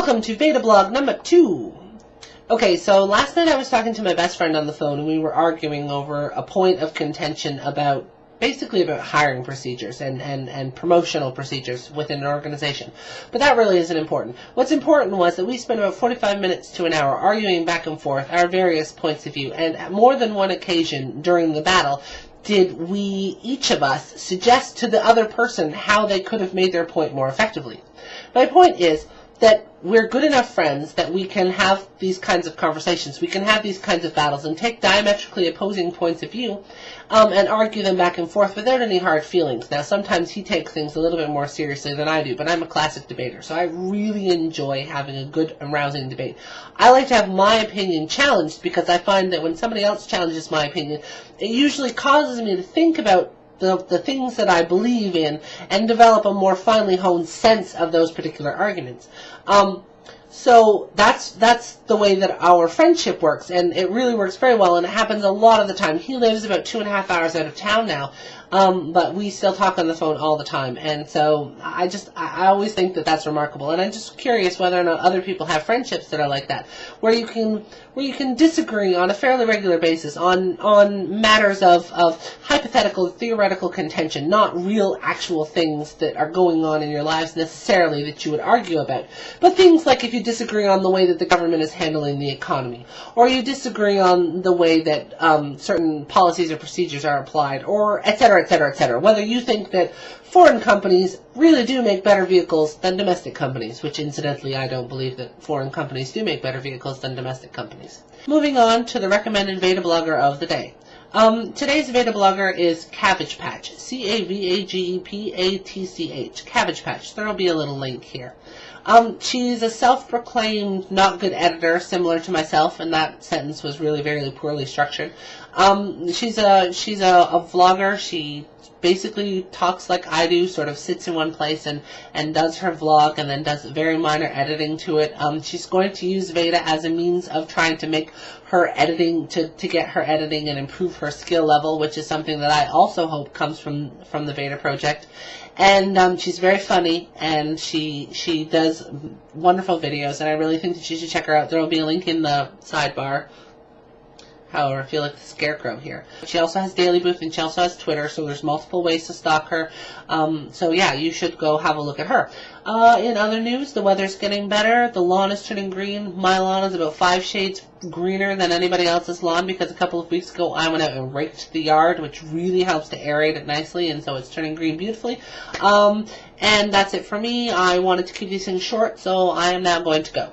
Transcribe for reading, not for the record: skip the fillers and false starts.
Welcome to VEDA Vlog number 2. Okay, so last night I was talking to my best friend on the phone and we were arguing over a point of contention about hiring procedures and promotional procedures within an organization. But that really isn't important. What's important was that we spent about 45 minutes to an hour arguing back and forth our various points of view, and at more than one occasion during the battle did we, each of us, suggest to the other person how they could have made their point more effectively. My point is that we're good enough friends that we can have these kinds of conversations, we can have these kinds of battles and take diametrically opposing points of view and argue them back and forth without any hard feelings. Now, sometimes he takes things a little bit more seriously than I do, but I'm a classic debater, so I really enjoy having a good and rousing debate. I like to have my opinion challenged because I find that when somebody else challenges my opinion, it usually causes me to think about the things that I believe in and develop a more finely honed sense of those particular arguments. So that's the way that our friendship works, and it really works very well, and it happens a lot of the time. He lives about 2.5 hours out of town now, but we still talk on the phone all the time, and so I always think that that's remarkable, and I'm just curious whether or not other people have friendships that are like that, where you can disagree on a fairly regular basis on matters of hypothetical, theoretical contention, not real actual things that are going on in your lives necessarily that you would argue about, but things like if you disagree on the way that the government is handling the economy, or you disagree on the way that certain policies or procedures are applied, or etc., etc., etc. Whether you think that foreign companies really do make better vehicles than domestic companies, which incidentally I don't believe that foreign companies do make better vehicles than domestic companies. Moving on to the recommended VEDA Blogger of the day. Today's VEDA Blogger is Cabbage Patch. C-A-V-A-G-E-P-A-T-C-H. Cabbage Patch. There will be a little link here. She's a self-proclaimed not good editor, similar to myself, and that sentence was really very poorly structured. She's a vlogger. She basically talks like I do, sort of sits in one place and does her vlog and then does very minor editing to it. She's going to use VEDA as a means of trying to make her editing, to get her editing and improve her skill level, which is something that I also hope comes from the VEDA project. And she's very funny, and she does wonderful videos, and I really think that you should check her out. There will be a link in the sidebar. However, I feel like the scarecrow here. She also has Daily Booth, and she also has Twitter, so there's multiple ways to stalk her. So yeah, you should go have a look at her. In other news, the weather's getting better. The lawn is turning green. My lawn is about 5 shades greener than anybody else's lawn because a couple of weeks ago I went out and raked the yard, which really helps to aerate it nicely, and so it's turning green beautifully. And that's it for me. I wanted to keep these things short, so I am now going to go.